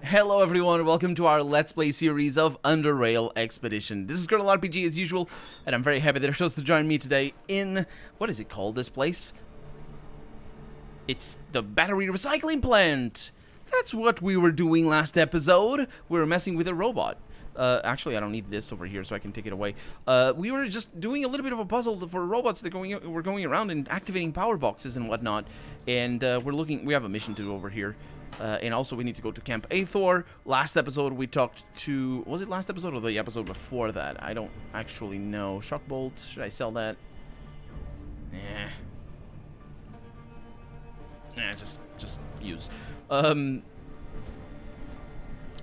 Hello everyone, welcome to our Let's Play series of Underrail Expedition. This is Colonel RPG as usual, and I'm very happy that you're supposed to join me today in... What is it called, this place? It's the battery recycling plant! That's what we were doing last episode. We were messing with a robot. Actually, I don't need this over here, so I can take it away. We were just doing a little bit of a puzzle for robots that were going around and activating power boxes and whatnot. And we have a mission to do over here. And also we need to go to Camp Athor. Last episode we talked to... Was it last episode or the episode before that? I don't actually know. Shock bolt. Should I sell that? Just use.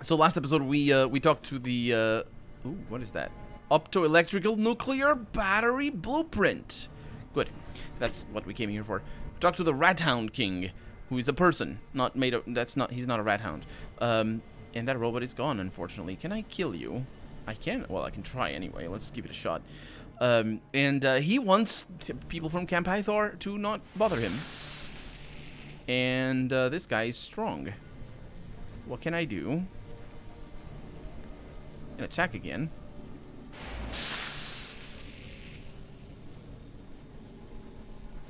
So last episode we talked to the... ooh, what is that? Optoelectrical nuclear battery blueprint. Good. That's what we came here for. We talked to the Rat Hound King, who is a person, not made of... He's not a rat hound. And that robot is gone, unfortunately. Can I kill you? I can. Well, I can try anyway. Let's give it a shot. He wants people from Camp Hathor to not bother him. And this guy is strong. What can I do? And attack again.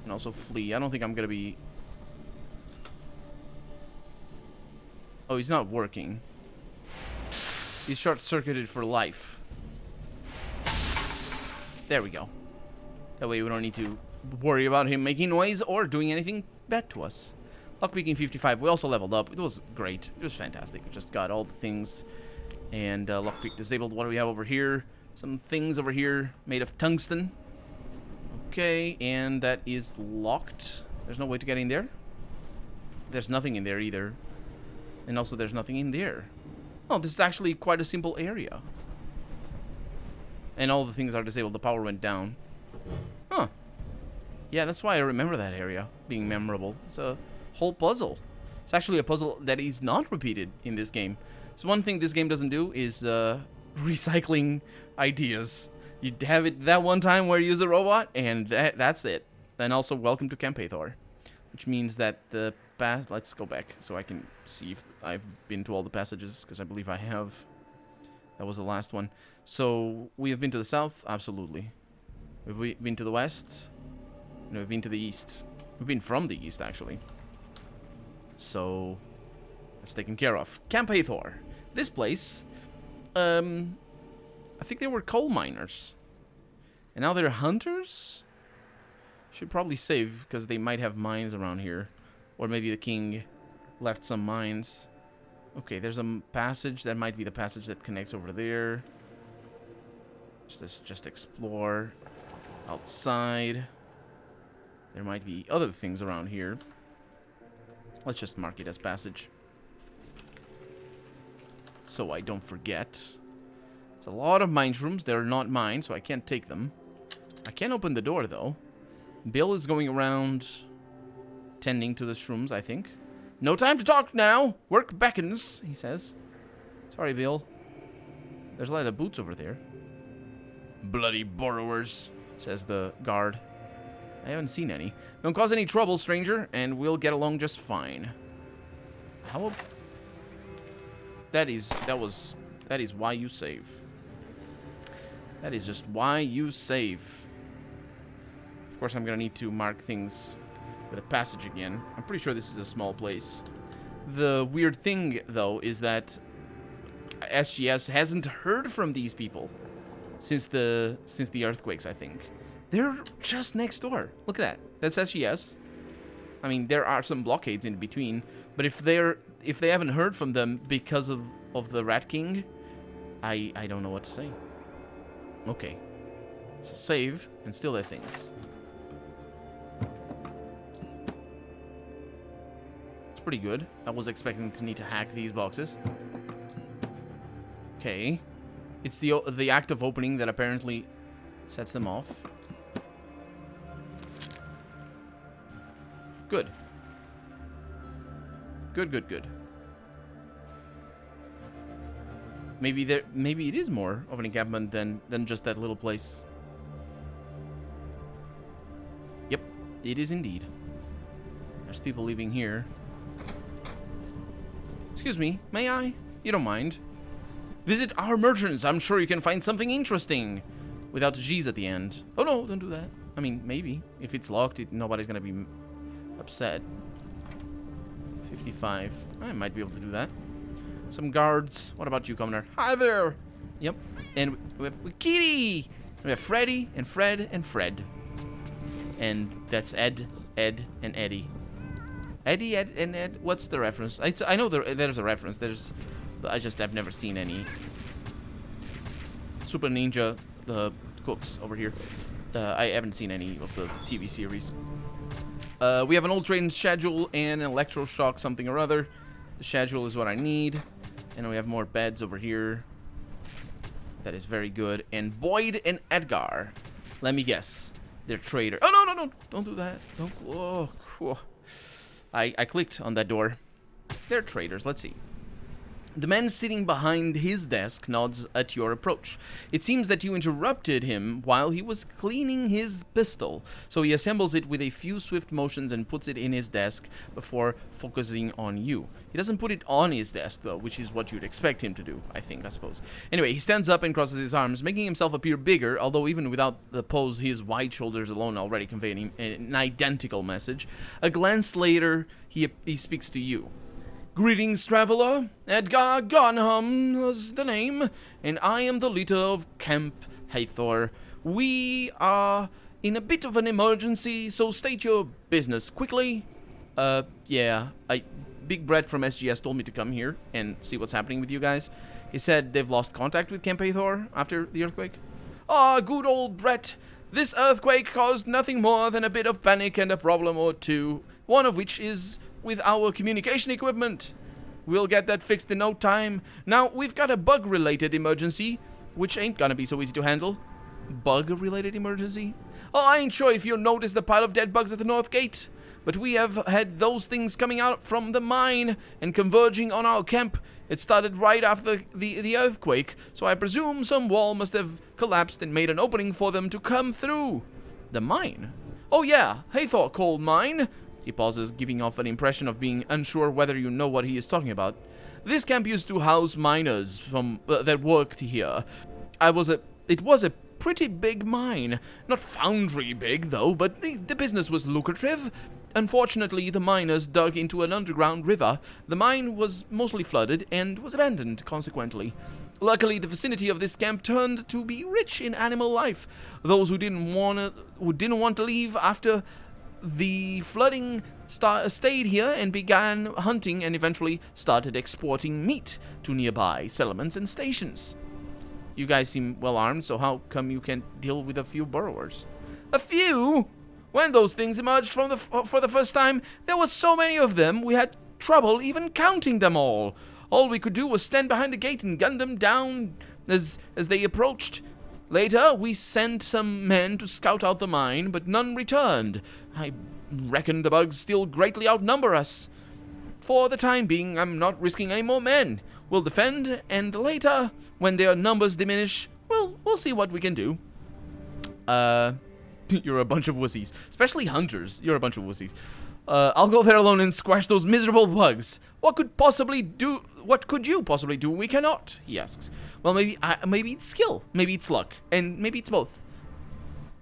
And also flee. I don't think I'm gonna be... Oh, he's not working. He's short-circuited for life. There we go. That way we don't need to worry about him making noise or doing anything bad to us. Lockpicking 55. We also leveled up. It was great. It was fantastic. We just got all the things. And lockpick disabled. What do we have over here? Some things over here made of tungsten. Okay, and that is locked. There's no way to get in there. There's nothing in there either. And also there's nothing in there. Oh, this is actually quite a simple area. And all the things are disabled. The power went down. Huh. Yeah, that's why I remember that area being memorable. It's a whole puzzle. It's actually a puzzle that is not repeated in this game. So one thing this game doesn't do is recycling ideas. You have it that one time where you use a robot, and that's it. And also, welcome to Camp Hathor. Which means that the past... Let's go back so I can see if I've been to all the passages, because I believe I have. That was the last one. So, we have been to the south? Absolutely. We've been to the west? No, we've been to the east. We've been from the east, actually. So, that's taken care of. Camp Hathor. This place, I think they were coal miners. And now they're hunters? Should probably save, because they might have mines around here. Or maybe the king left some mines. Okay, there's a passage. That might be the passage that connects over there. Let's just explore outside. There might be other things around here. Let's just mark it as passage, so I don't forget. It's a lot of mine shrooms. They're not mine, so I can't take them. I can open the door, though. Bill is going around tending to the shrooms, I think. No time to talk now. Work beckons, he says. Sorry, Bill. There's a lot of boots over there. Bloody borrowers, says the guard. I haven't seen any. Don't cause any trouble, stranger, and we'll get along just fine. How... That is why you save. That is just why you save. Of course, I'm gonna need to mark things with a passage again. I'm pretty sure this is a small place. The weird thing, though, is that SGS hasn't heard from these people since the earthquakes, I think. They're just next door. Look at that. That's SGS. I mean, there are some blockades in between, but if they haven't heard from them because of the Rat King, I don't know what to say. Okay. So save and steal their things. It's pretty good. I was expecting to need to hack these boxes. Okay. It's the act of opening that apparently sets them off. Good. Good. Maybe it is more of an encampment than just that little place. Yep, it is indeed. There's people leaving here. Excuse me, may I? You don't mind. Visit our merchants. I'm sure you can find something interesting. Without G's at the end. Oh no, don't do that. I mean, maybe. If it's locked, nobody's gonna be upset. 55. I might be able to do that. Some guards. What about you, Commoner? Hi there. Yep. And we have Kitty. We have Freddy and Fred and Fred. And that's Ed, Ed, and Eddie. Eddie, Ed, and Ed. What's the reference? I know there's a reference. I've never seen any Super Ninja cooks over here. I haven't seen any of the TV series. We have an old train schedule and an electroshock something or other. The schedule is what I need. And we have more beds over here. That is very good. And Boyd and Edgar. Let me guess. They're traitors. Oh, no, no, no. Don't do that. Don't. Oh, whew. I clicked on that door. They're traitors. Let's see. The man sitting behind his desk nods at your approach. It seems that you interrupted him while he was cleaning his pistol, so he assembles it with a few swift motions and puts it in his desk before focusing on you. He doesn't put it on his desk, though, which is what you'd expect him to do, I suppose. Anyway, he stands up and crosses his arms, making himself appear bigger, although even without the pose, his wide shoulders alone already convey an identical message. A glance later, he speaks to you. Greetings, traveler. Edgar Garnham is the name, and I am the leader of Camp Hathor. We are in a bit of an emergency, so state your business quickly. Yeah, Big Brett from SGS told me to come here and see what's happening with you guys. He said they've lost contact with Camp Hathor after the earthquake. Ah, good old Brett. This earthquake caused nothing more than a bit of panic and a problem or two, one of which is with our communication equipment. We'll get that fixed in no time. Now, we've got a bug-related emergency, which ain't gonna be so easy to handle. Bug-related emergency? Oh, I ain't sure if you noticed the pile of dead bugs at the north gate, but we have had those things coming out from the mine and converging on our camp. It started right after the earthquake, so I presume some wall must have collapsed and made an opening for them to come through. The mine? Oh yeah, Hathor coal mine. He pauses, giving off an impression of being unsure whether you know what he is talking about. This camp used to house miners from that worked here. It was a pretty big mine. Not foundry big, though, but the business was lucrative. Unfortunately, the miners dug into an underground river. The mine was mostly flooded and was abandoned, consequently. Luckily, the vicinity of this camp turned to be rich in animal life. Those who didn't want to leave after the flooding stayed here and began hunting and eventually started exporting meat to nearby settlements and stations. You guys seem well armed, so how come you can't deal with a few burrowers? A few? When those things emerged for the first time, there were so many of them, we had trouble even counting them all. All we could do was stand behind the gate and gun them down as they approached. Later, we sent some men to scout out the mine, but none returned. I reckon the bugs still greatly outnumber us. For the time being, I'm not risking any more men. We'll defend, and later, when their numbers diminish, we'll see what we can do. You're a bunch of wussies. Especially hunters. You're a bunch of wussies. I'll go there alone and squash those miserable bugs. What could you possibly do we cannot? He asks. Well, maybe it's skill. Maybe it's luck. And maybe it's both.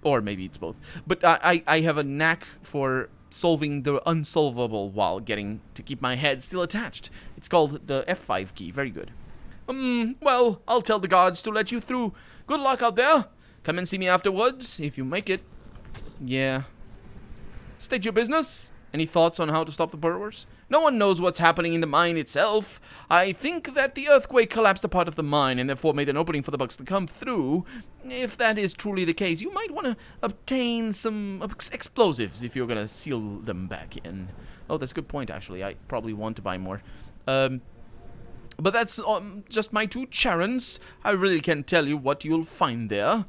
Or maybe it's both. But I have a knack for solving the unsolvable while getting to keep my head still attached. It's called the F5 key. Very good. Well, I'll tell the guards to let you through. Good luck out there. Come and see me afterwards, if you make it. Yeah. State your business. Any thoughts on how to stop the burrowers? No one knows what's happening in the mine itself. I think that the earthquake collapsed a part of the mine and therefore made an opening for the bugs to come through. If that is truly the case, you might want to obtain some explosives if you're going to seal them back in. Oh, that's a good point, actually. I probably want to buy more. But that's just my 2 charons. I really can't tell you what you'll find there.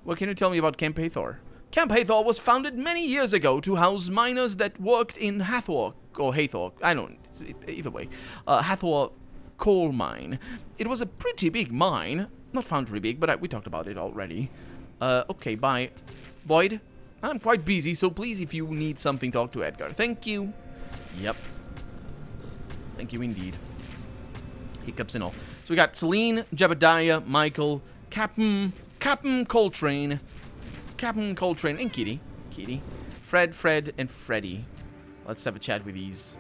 What can you tell me about Camp Hathor? Camp Hathor was founded many years ago to house miners that worked in Hathor, or Hathor, I don't know, either way. Hathor coal mine. It was a pretty big mine. Not foundry big, but we talked about it already. Okay, bye. Boyd, I'm quite busy, so please, if you need something, talk to Edgar. Thank you. Yep. Thank you indeed. Hiccups and all. So we got Celine, Jebediah, Michael, Captain Coltrane, and Kitty, Fred, and Freddy. Let's have a chat with these.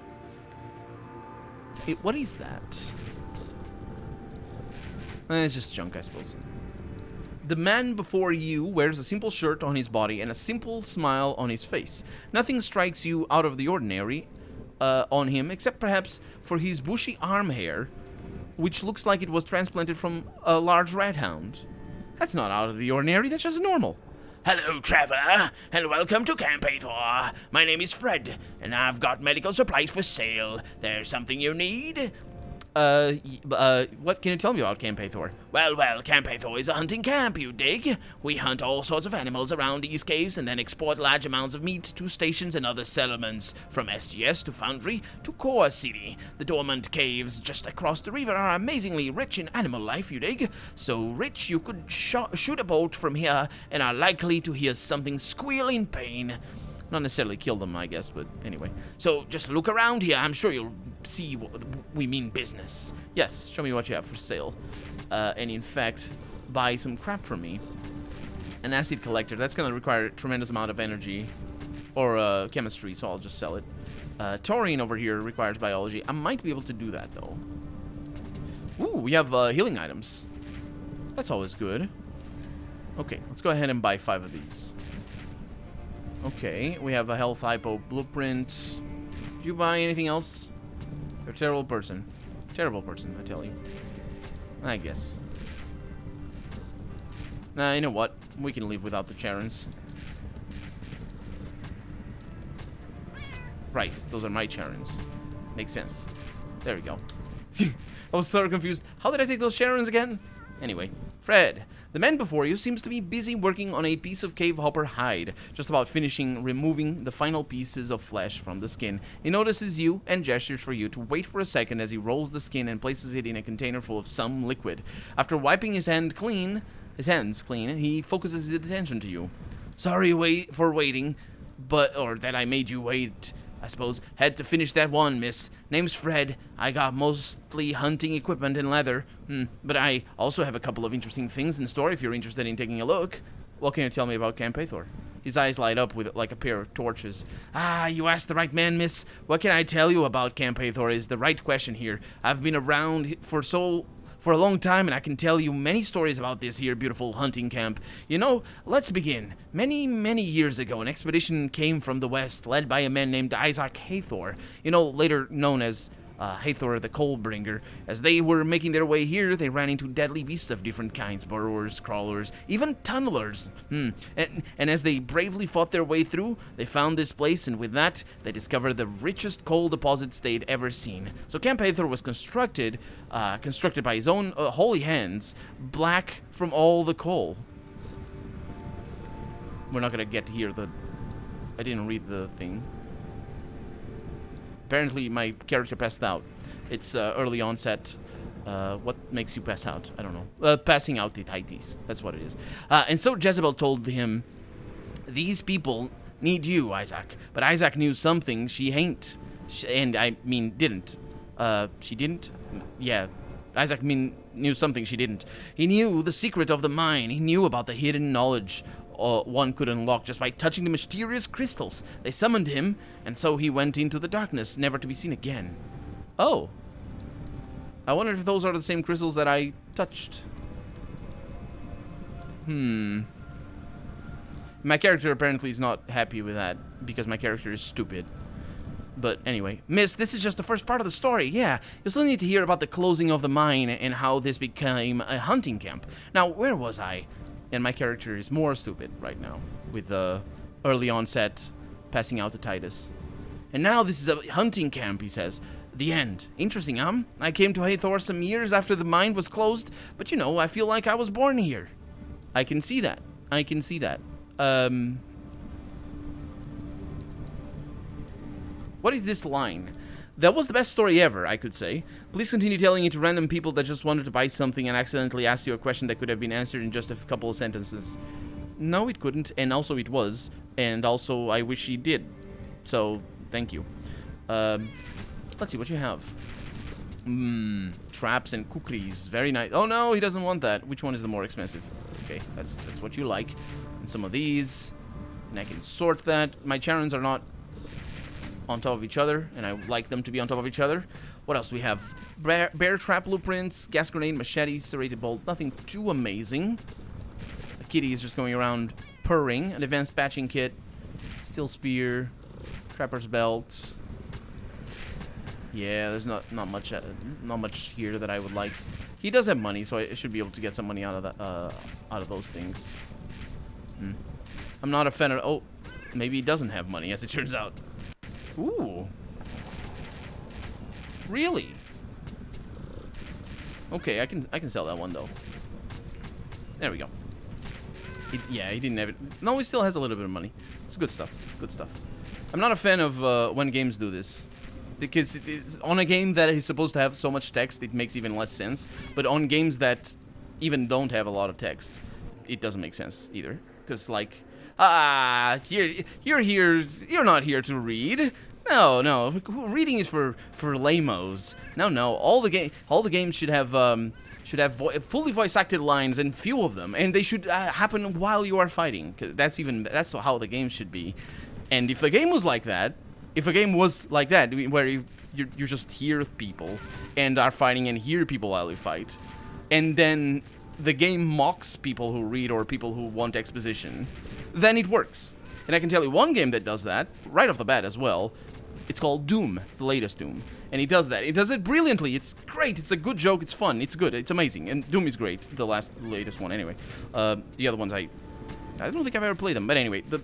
Hey, what is that? It's just junk, I suppose. The man before you wears a simple shirt on his body and a simple smile on his face. Nothing strikes you out of the ordinary on him, except perhaps for his bushy arm hair, which looks like it was transplanted from a large rat hound. That's not out of the ordinary, that's just normal. Hello, traveler, and welcome to Camp Athor. My name is Fred, and I've got medical supplies for sale. There's something you need? What can you tell me about Camp Hathor? Well, Camp Athor is a hunting camp, you dig? We hunt all sorts of animals around these caves and then export large amounts of meat to stations and other settlements, from SGS to Foundry to Core City. The dormant caves just across the river are amazingly rich in animal life, you dig? So rich you could shoot a bolt from here and are likely to hear something squeal in pain. Not necessarily kill them, I guess, but anyway. So just look around here. I'm sure you'll see we mean business. Yes, show me what you have for sale. And in fact, buy some crap from me. An acid collector. That's going to require a tremendous amount of energy or chemistry, so I'll just sell it. Taurine over here requires biology. I might be able to do that, though. Ooh, we have healing items. That's always good. Okay, let's go ahead and buy 5 of these. Okay, we have a health hypo blueprint. Did you buy anything else? You're a terrible person. Terrible person, I tell you. I guess. Nah, you know what? We can live without the Charons. Right, those are my Charons. Makes sense. There we go. I was so confused. How did I take those Charons again? Anyway, Fred. The man before you seems to be busy working on a piece of cave hopper hide, just about finishing removing the final pieces of flesh from the skin. He notices you and gestures for you to wait for a second as he rolls the skin and places it in a container full of some liquid. After wiping his hands clean, he focuses his attention to you. Sorry for waiting, or that I made you wait. I suppose. Had to finish that one, miss. Name's Fred. I got mostly hunting equipment and leather. But I also have a couple of interesting things in store if you're interested in taking a look. What can you tell me about Camp Athor? His eyes light up with like a pair of torches. Ah, you asked the right man, miss. What can I tell you about Camp Athor is the right question here. I've been around for a long time, and I can tell you many stories about this here beautiful hunting camp. You know, let's begin. Many, many years ago, an expedition came from the west, led by a man named Hathor. You know, later known as Hathor the Coalbringer. As they were making their way here, they ran into deadly beasts of different kinds, burrowers, crawlers, even tunnelers. And as they bravely fought their way through, they found this place, and with that, they discovered the richest coal deposits they'd ever seen. So Camp Hathor was constructed by his own holy hands, black from all the coal. We're not gonna get to hear I didn't read the thing. Apparently, my character passed out. It's early onset. What makes you pass out? I don't know. Passing out ititis. That's what it is. And so Jezebel told him, these people need you, Isaac. But Isaac knew something she ain't. Didn't. She didn't? Yeah. Isaac knew something she didn't. He knew the secret of the mine. He knew about the hidden knowledge one could unlock just by touching the mysterious crystals. They summoned him, and so he went into the darkness, never to be seen again. Oh. I wonder if those are the same crystals that I touched. My character apparently is not happy with that, because my character is stupid. But anyway, miss, this is just the first part of the story. Yeah, you still need to hear about the closing of the mine and how this became a hunting camp. Now, where was I? And my character is more stupid right now, with the early onset passing out ititis. And now this is a hunting camp, he says. The end. Interesting, huh? I came to Hathor some years after the mine was closed, but you know, I feel like I was born here. I can see that. What is this line? That was the best story ever, I could say. Please continue telling it to random people that just wanted to buy something and accidentally asked you a question that could have been answered in just a couple of sentences. No, it couldn't, and also it was, and also I wish he did. So, thank you. Let's see what you have. Traps and cookies. Very nice. Oh, no, he doesn't want that. Which one is the more expensive? Okay, that's what you like. And some of these. And I can sort that. My Charons are not on top of each other, and I would like them to be on top of each other. What else do we have? Bear trap blueprints, gas grenade, machetes, serrated bolt. Nothing too amazing. The kitty is just going around purring. An advanced patching kit. Steel spear. Trapper's belt. Yeah, there's not much here that I would like. He does have money, so I should be able to get some money out of that out of those things. I'm not a fan of. Oh, maybe he doesn't have money, as it turns out. Ooh. Really? Okay, I can sell that one though. There we go. Yeah, he didn't have it. No, he still has a little bit of money. It's good stuff. Good stuff. I'm not a fan of when games do this. Because on a game that is supposed to have so much text, it makes even less sense. But on games that even don't have a lot of text, it doesn't make sense either. Because, like, you're here, you're not here to read. No, reading is for lamos. No, all the games should have fully voice acted lines, and few of them, and they should happen while you are fighting. 'Cause that's how the game should be. And if the game was like that, where you just hear people and are fighting and hear people while you fight, and then the game mocks people who read or people who want exposition, then it works. And I can tell you one game that does that right off the bat as well. It's called Doom, the latest Doom. And he does that. He does it brilliantly. It's great. It's a good joke. It's fun. It's good. It's amazing. And Doom is great. The latest one, anyway. The other ones, I don't think I've ever played them. But anyway, the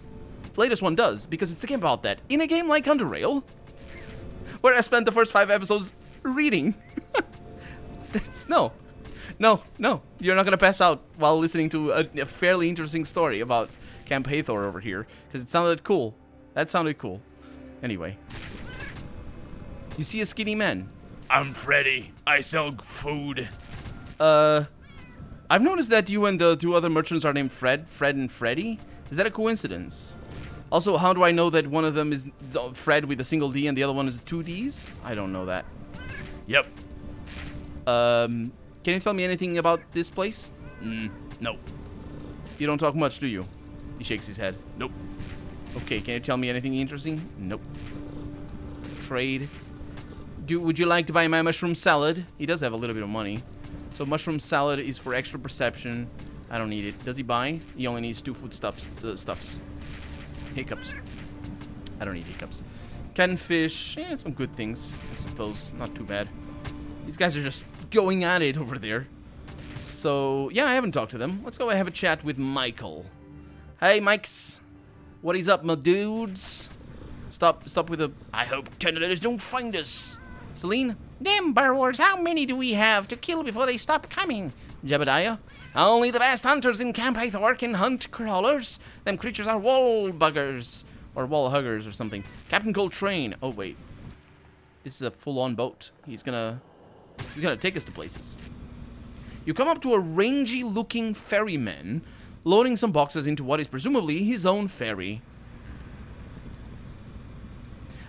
latest one does, because it's a game about that. In a game like Underrail, where I spent the first 5 episodes reading. No. You're not going to pass out while listening to a fairly interesting story about Camp Hathor over here. Because it sounded cool. That sounded cool. Anyway. You see a skinny man. I'm Freddy. I sell food. I've noticed that you and the 2 other merchants are named Fred and Freddy. Is that a coincidence? Also, how do I know that one of them is Fred with a single D and the other one is 2 Ds? I don't know that. Yep. Can you tell me anything about this place? No. You don't talk much, do you? He shakes his head. Nope. Okay, can you tell me anything interesting? Nope. Trade. Would you like to buy my mushroom salad? He does have a little bit of money. So mushroom salad is for extra perception. I don't need it. Does he buy? He only needs 2 foodstuffs. Hiccups. I don't need hiccups. Catfish. Yeah, some good things, I suppose. Not too bad. These guys are just going at it over there. So, yeah, I haven't talked to them. Let's go have a chat with Michael. Hey, Mikes. What is up, my dudes? Stop with the... I hope tenders don't find us. Celine? Them burrowers, how many do we have to kill before they stop coming? Jebediah? Only the best hunters in Camp Hathor can hunt crawlers. Them creatures are wall buggers. Or wall huggers or something. Captain Coltrane. Oh, wait. This is a full-on boat. He's gonna take us to places. You come up to a rangy-looking ferryman loading some boxes into what is presumably his own ferry.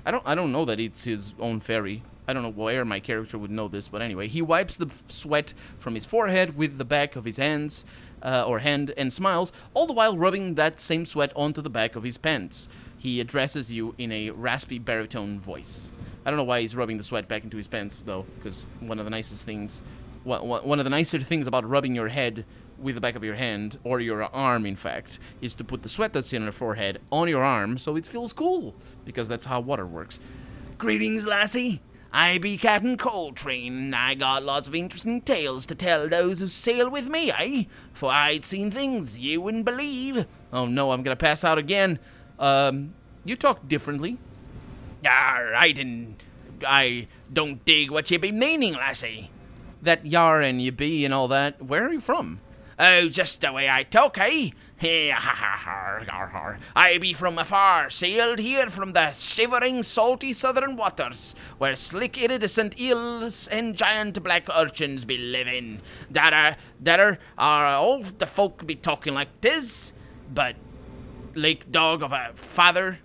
I don't know that it's his own ferry. I don't know where my character would know this, but anyway. He wipes the sweat from his forehead with the back of his hand and smiles, all the while rubbing that same sweat onto the back of his pants. He addresses you in a raspy baritone voice. I don't know why he's rubbing the sweat back into his pants, though, because one of the nicer things about rubbing your head with the back of your hand, or your arm, in fact, is to put the sweat that's in your forehead on your arm so it feels cool, because that's how water works. Greetings, lassie. I be Captain Coltrane, and I got lots of interesting tales to tell those who sail with me, eh? For I'd seen things you wouldn't believe. Oh no, I'm gonna pass out again. You talk differently. I don't dig what you be meaning, lassie. That yar and you be and all that, where are you from? Oh, just the way I talk, eh? I be from afar, sailed here from the shivering, salty southern waters, where slick, iridescent eels and giant black urchins be living. That are all the folk be talking like this, but lake dog of a father,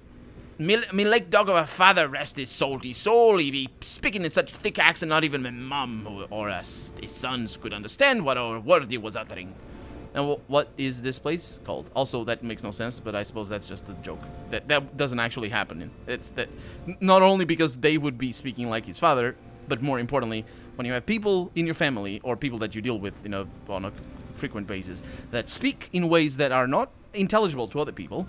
Me like dog of a father, rest his salty soul. He be speaking in such thick accent, not even my mum or us, his sons, could understand what our word he was uttering. And what is this place called? Also, that makes no sense, but I suppose that's just a joke. That doesn't actually happen. It's that not only because they would be speaking like his father, but more importantly, when you have people in your family or people that you deal with on a frequent basis that speak in ways that are not intelligible to other people,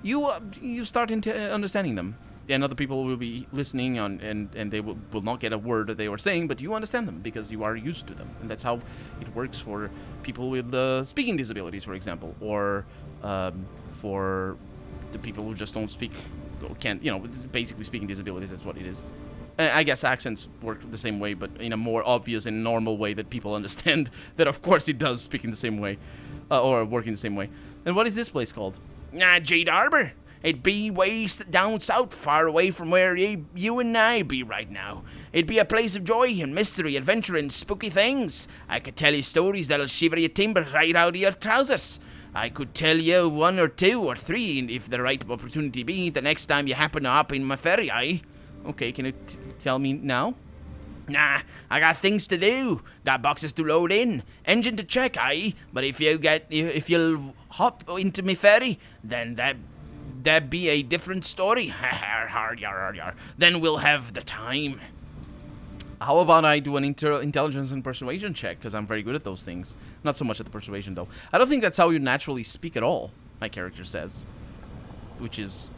you start understanding them. And other people will be listening on, and they will not get a word that they were saying, but you understand them because you are used to them. And that's how it works for people with speaking disabilities, for example, or for the people who just don't speak, or can't, it's basically speaking disabilities, that's what it is. I guess accents work the same way, but in a more obvious and normal way that people understand that, of course, it does speak in the same way, or work in the same way. And what is this place called? Jade Arbor. It be ways down south, far away from where you and I be right now. It'd be a place of joy and mystery, adventure, and spooky things. I could tell you stories that'll shiver your timbers right out of your trousers. I could tell you 1 or 2 or 3, if the right opportunity be, the next time you happen to hop in my ferry, aye? Okay, can you tell me now? Nah, I got things to do. Got boxes to load in, engine to check, aye? But if you'll hop into me ferry, then that'd be a different story. Then we'll have the time. How about I do an intelligence and persuasion check, because I'm very good at those things. Not so much at the persuasion, though. I don't think that's how you naturally speak at all, my character says. Which is...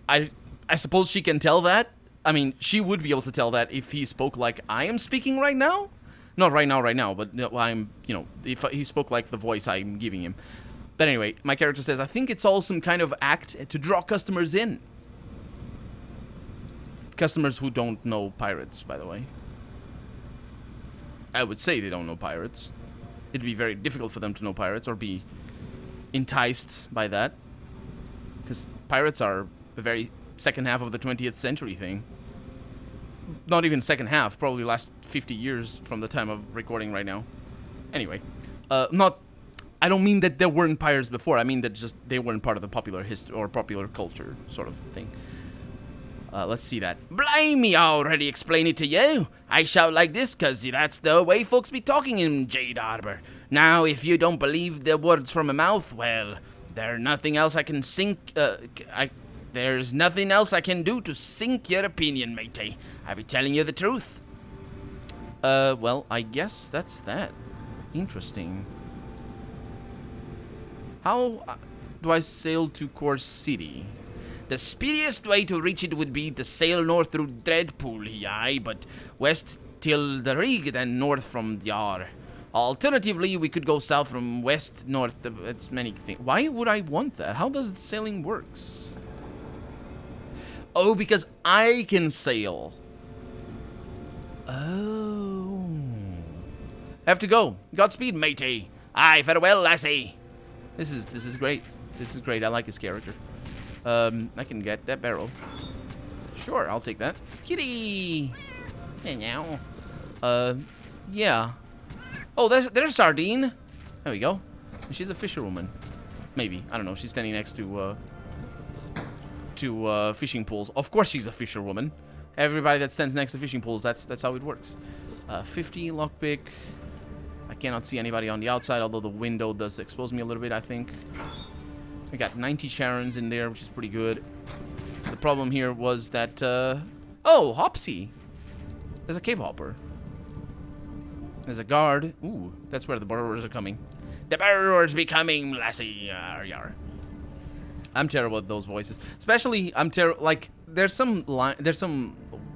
I suppose she can tell that. I mean, she would be able to tell that if he spoke like I am speaking right now. Not right now, but if he spoke like the voice I'm giving him. But anyway, my character says, I think it's all some kind of act to draw customers in. Customers who don't know pirates, by the way. I would say they don't know pirates. It'd be very difficult for them to know pirates or be enticed by that. Because pirates are a very second half of the 20th century thing. Not even second half, probably last 50 years from the time of recording right now. Anyway, I don't mean that there weren't pirates before. I mean that just they weren't part of the popular history or popular culture sort of thing. Let's see that. Blimey, I already explained it to you. I shout like this because that's the way folks be talking in Jade Arbor. Now, if you don't believe the words from my mouth, well, there's nothing else I can there's nothing else I can do to sink your opinion, matey. I be telling you the truth. Well, I guess that's that. Interesting. How do I sail to Core City? The speediest way to reach it would be to sail north through Dreadpool, aye, but west till the Rig, then north from Yar. Alternatively, we could go south from west north. It's many things. Why would I want that? How does sailing works? Oh, because I can sail. Oh. Have to go. Godspeed, matey. Aye, farewell, lassie. This is great. This is great. I like his character. I can get that barrel. Sure, I'll take that. Kitty. Meow. Yeah. Oh, there's Sardine. There we go. She's a fisherwoman. Maybe. I don't know. She's standing next to fishing pools. Of course she's a fisherwoman. Everybody that stands next to fishing pools, that's how it works. 50 lockpick. I cannot see anybody on the outside, although the window does expose me a little bit, I think. I got 90 Charons in there, which is pretty good. The problem here was that, oh, Hopsy. There's a cave hopper. There's a guard. Ooh, that's where the borrowers are coming. The borrowers be coming, lassie. Yar, yar. I'm terrible at those voices. Especially, I'm terrible, like, there's some,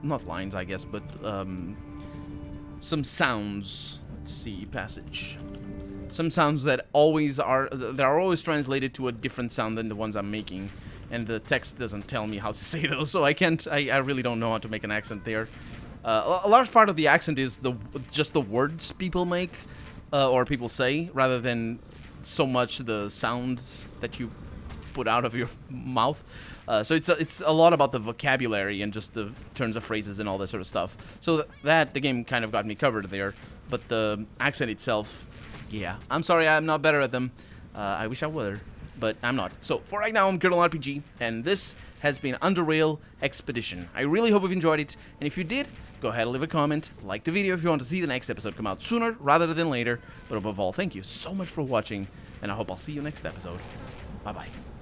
not lines, I guess, but, some sounds. Let's see, passage. Some sounds that are always translated to a different sound than the ones I'm making. And the text doesn't tell me how to say those, so I really don't know how to make an accent there. A large part of the accent is just the words people make, or people say, rather than so much the sounds that you put out of your mouth. So it's a lot about the vocabulary and just the turns of phrases and all that sort of stuff. So the game kind of got me covered there. But the accent itself, yeah. I'm sorry, I'm not better at them. I wish I were. but I'm not. So for right now, I'm Colonel RPG, and this has been Underrail Expedition. I really hope you've enjoyed it, and if you did, go ahead and leave a comment, like the video if you want to see the next episode come out sooner rather than later. But above all, thank you so much for watching, and I hope I'll see you next episode. Bye-bye.